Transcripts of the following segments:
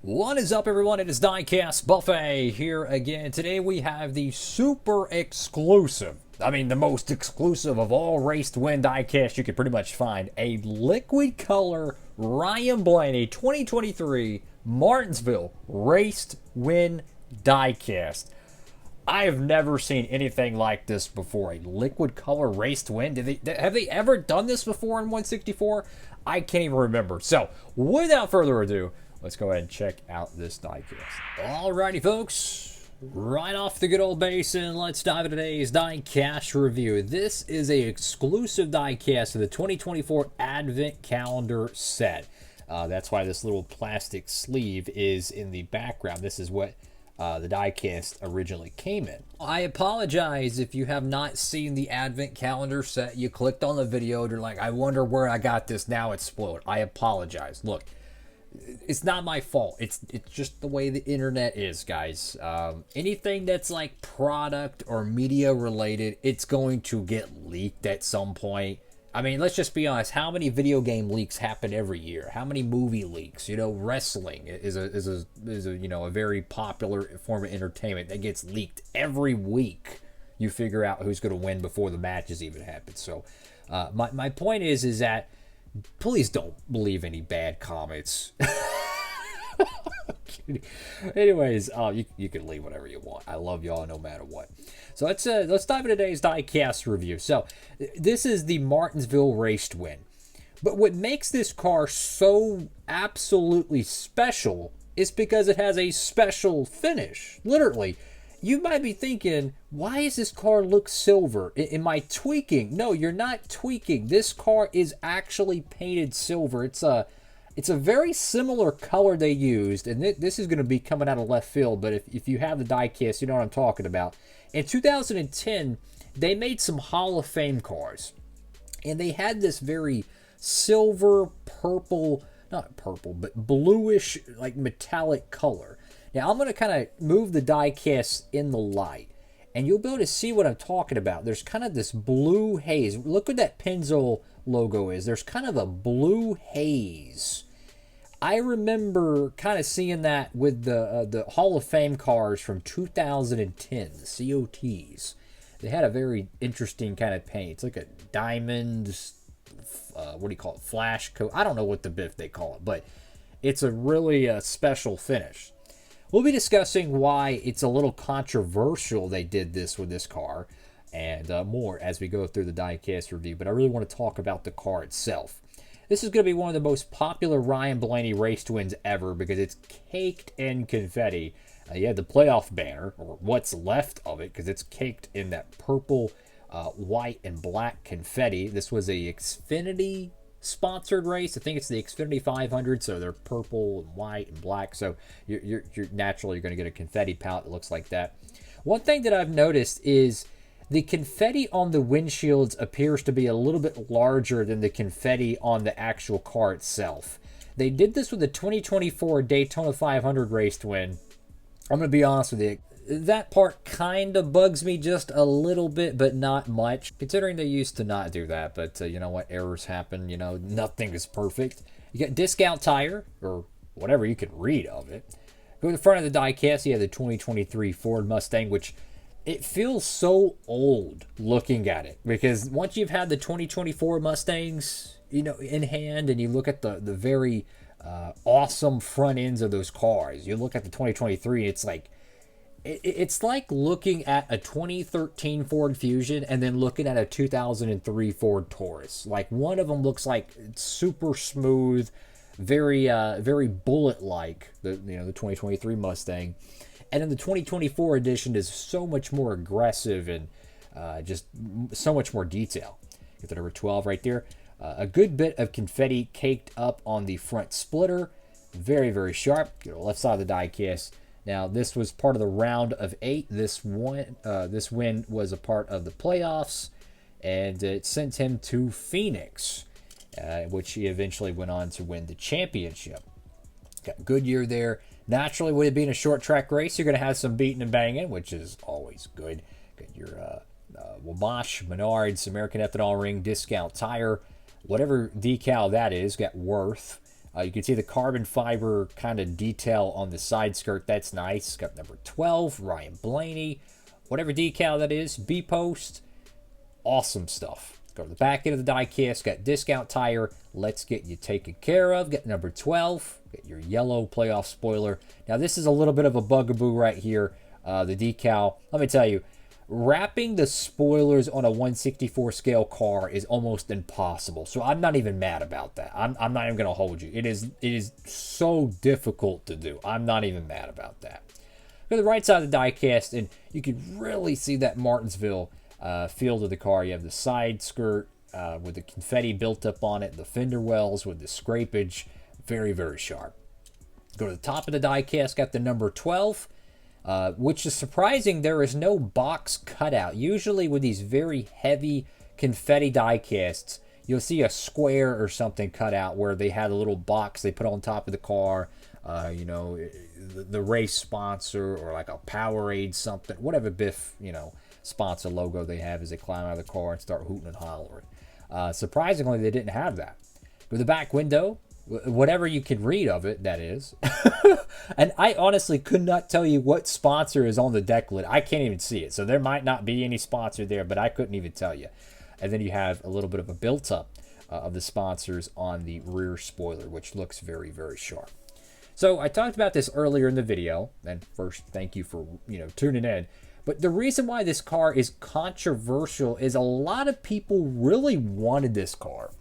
What is up, everyone? It is Diecastbuffet here again. Today we have the super exclusive, the most exclusive of all race to win diecast you could pretty much find. A liquid color Ryan Blaney 2023 Martinsville race to win diecast. I have never seen anything like this before. A liquid color race to win. Have they ever done this before in 164? I can't even remember. So, without further ado, let's go ahead and check out this diecast. Alrighty, folks. Right off the good old basin, let's dive into today's diecast review. This is a exclusive diecast of the 2024 Advent Calendar set. That's why this little plastic sleeve is in the background. This is what the diecast originally came in. I apologize if you have not seen the Advent Calendar set. You clicked on the video and you're like, I wonder where I got this. Now it's spoiled. I apologize. Look, it's not my fault. It's just the way the internet is, guys. Anything that's like product or media related, it's going to get leaked at some point. I mean, let's just be honest. How many video game leaks happen every year? How many movie leaks? You know, wrestling is a very popular form of entertainment that gets leaked every week. You figure out who's going to win before the matches even happen. So, my point is that please don't believe any bad comments. Anyways, you can leave whatever you want. I love y'all no matter what. So let's dive into today's diecast review. So this is the Martinsville race to win. But what makes this car so absolutely special is because it has a special finish. Literally, you might be thinking, why does this car look silver? Am I tweaking? No, you're not tweaking. This car is actually painted silver. It's a very similar color they used, and this is going to be coming out of left field, but if you have the diecast, you know what I'm talking about. In 2010, they made some Hall of Fame cars, and they had this very silver, purple, not purple, but bluish, like metallic color. Now, I'm going to kind of move the diecast in the light, and you'll be able to see what I'm talking about. There's kind of this blue haze. Look what that Pennzoil logo is. There's kind of a blue haze. I remember kind of seeing that with the Hall of Fame cars from 2010, the COTs. They had a very interesting kind of paint. It's like a diamond, what do you call it, flash coat. I don't know what the biff they call it, but it's a really special finish. We'll be discussing why it's a little controversial they did this with this car and more as we go through the diecast review. But I really want to talk about the car itself. This is going to be one of the most popular Ryan Blaney race to wins ever because it's caked in confetti. You had the playoff banner, or what's left of it, because it's caked in that purple, white, and black confetti. This was a Xfinity sponsored race. I think it's the Xfinity 500, so they're purple and white and black. So you're naturally going to get a confetti palette that looks like that. One thing that I've noticed is the confetti on the windshields appears to be a little bit larger than the confetti on the actual car itself. They did this with the 2024 Daytona 500 race to win. I'm going to be honest with you. That part kind of bugs me just a little bit, but not much, considering they used to not do that. But you know what? Errors happen. You know, nothing is perfect. You got discount tire, or whatever you can read of it. Go to the front of the diecast, you have the 2023 Ford Mustang, which it feels so old looking at it, because once you've had the 2024 Mustangs, you know, in hand, and you look at the very awesome front ends of those cars, you look at the 2023, it's like looking at a 2013 Ford Fusion and then looking at a 2003 Ford Taurus. Like, one of them looks like it's super smooth, very bullet-like, the 2023 Mustang. And then the 2024 edition is so much more aggressive and just so much more detail. Get the number 12 right there. A good bit of confetti caked up on the front splitter. Very, very sharp. Get the left side of the diecast. Now, this was part of the round of 8. This win was a part of the playoffs, and it sent him to Phoenix, which he eventually went on to win the championship. Got a good year there. Naturally, with it being a short track race, you're going to have some beating and banging, which is always good. Got your Wabash, Menards, American Ethanol Ring, discount tire, whatever decal that is. Got Worth. You can see the carbon fiber kind of detail on the side skirt. That's nice. Got number 12, Ryan Blaney. Whatever decal that is, B-post. Awesome stuff. Go to the back end of the diecast. Got discount tire. Let's get you taken care of. Get number 12. Get your yellow playoff spoiler. Now, this is a little bit of a bugaboo right here. The decal. Let me tell you, wrapping the spoilers on a 1/64 scale car is almost impossible. So I'm not even mad about that. I'm not even going to hold you. It is so difficult to do. I'm not even mad about that. Go to the right side of the diecast, and you can really see that Martinsville feel to the car. You have the side skirt with the confetti built up on it, the fender wells with the scrapage. Very, very sharp. Go to the top of the diecast, got the number 12. Which is surprising. There is no box cutout. Usually with these very heavy confetti die casts, you'll see a square or something cut out where they had a little box they put on top of the car, the race sponsor or like a Powerade something, whatever Biff, sponsor logo they have as they climb out of the car and start hooting and hollering. Surprisingly, they didn't have that. With the back window, whatever you can read of it, that is. And I honestly could not tell you what sponsor is on the deck lid. I can't even see it. So there might not be any sponsor there, but I couldn't even tell you. And then you have a little bit of a built-up of the sponsors on the rear spoiler, which looks very, very sharp. So I talked about this earlier in the video. And first, thank you for tuning in. But the reason why this car is controversial is a lot of people really wanted this car.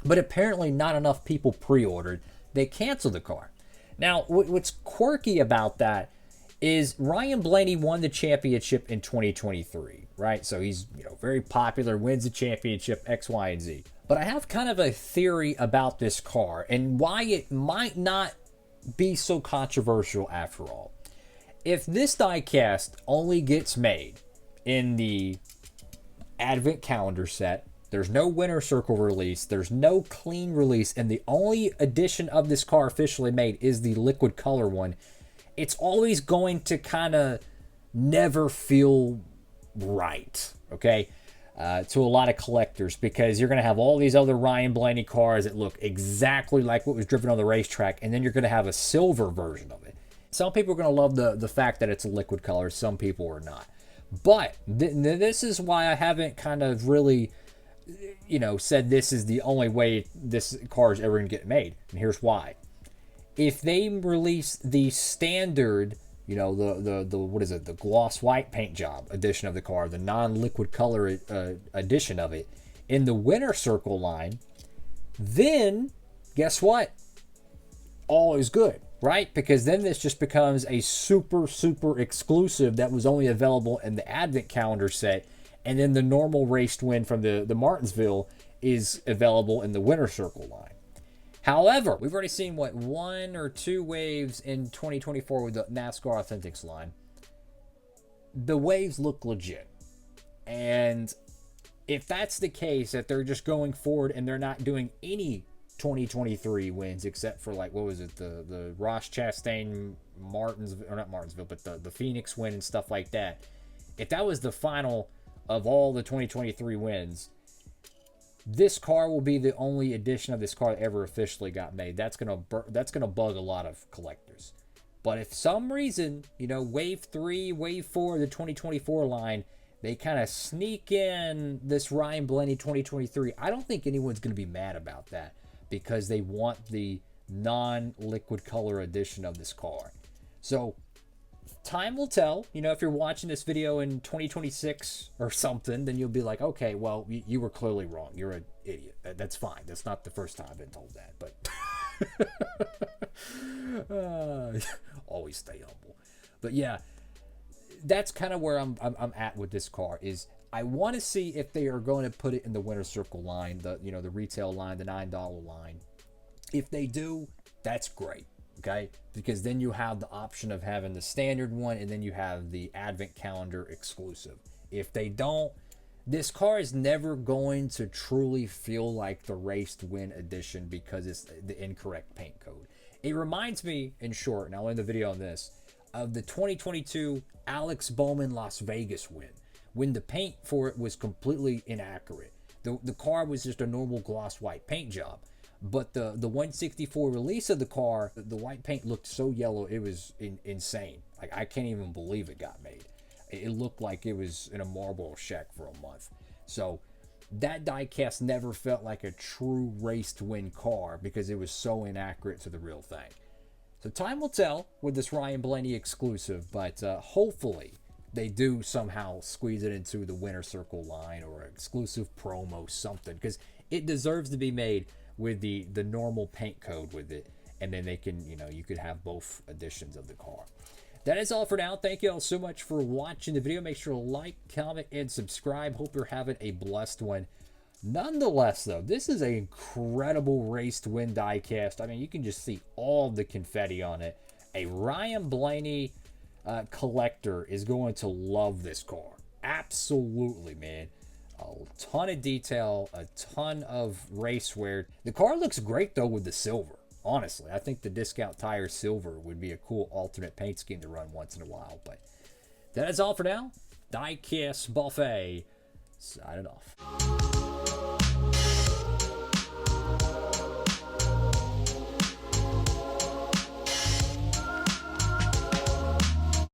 But apparently not enough people pre-ordered. They canceled the car. Now, what's quirky about that is Ryan Blaney won the championship in 2023, right? So he's very popular, wins the championship, X, Y, and Z. But I have kind of a theory about this car and why it might not be so controversial after all. If this diecast only gets made in the Advent calendar set, there's no winter circle release. There's no clean release. And the only edition of this car officially made is the liquid color one. It's always going to kind of never feel right, okay, to a lot of collectors, because you're going to have all these other Ryan Blaney cars that look exactly like what was driven on the racetrack, and then you're going to have a silver version of it. Some people are going to love the fact that it's a liquid color. Some people are not. But this is why I haven't kind of really said this is the only way this car is ever going to get made. And here's why. If they release the standard, the gloss white paint job edition of the car, the non-liquid color edition of it, in the winter circle line, then guess what? All is good, right? Because then this just becomes a super, super exclusive that was only available in the Advent calendar set. And then the normal raced win from the Martinsville is available in the winter circle line. However, we've already seen, 1 or 2 waves in 2024 with the NASCAR Authentics line. The waves look legit. And if that's the case, that they're just going forward and they're not doing any 2023 wins except for, the Ross Chastain Martinsville, or not Martinsville, but the Phoenix win and stuff like that. If that was the final of all the 2023 wins, this car will be the only edition of this car that ever officially got made. That's gonna bug a lot of collectors. But if some reason, wave 3, wave 4 of the 2024 line, they kind of sneak in this Ryan Blaney 2023, I don't think anyone's gonna be mad about that, because they want the non-liquid color edition of this car. So time will tell. If you're watching this video in 2026 or something, then you'll be like, okay, well, you were clearly wrong. You're an idiot. That's fine. That's not the first time I've been told that, but always stay humble. But yeah, that's kind of where I'm at with this car. Is I want to see if they are going to put it in the winter circle line, the retail line, the $9 line. If they do, that's great. Okay, because then you have the option of having the standard one, and then you have the Advent calendar exclusive. If they don't, this car is never going to truly feel like the raced win edition because it's the incorrect paint code. It reminds me, in short, and I'll end the video on this, of the 2022 Alex Bowman Las Vegas win, when the paint for it was completely inaccurate. The car was just a normal gloss white paint job. But the 164 release of the car, the white paint looked so yellow, it was insane. Like, I can't even believe it got made. It looked like it was in a marble shack for a month. So that diecast never felt like a true race to win car because it was so inaccurate to the real thing. So time will tell with this Ryan Blaney exclusive, but hopefully they do somehow squeeze it into the winner circle line or an exclusive promo, something, because it deserves to be made with the normal paint code with it, and then they can, you could have both editions of the car. That is all for now. Thank you all so much for watching the video. Make sure to like, comment, and subscribe. Hope you're having a blessed one. Nonetheless, though, this is an incredible race to win diecast. I mean, you can just see all the confetti on it. A Ryan Blaney collector is going to love this car. Absolutely, man. A ton of detail, a ton of race wear. The car looks great, though, with the silver. Honestly, I think the Discount Tire Silver would be a cool alternate paint scheme to run once in a while. But that is all for now. Diecastbuffet signing off.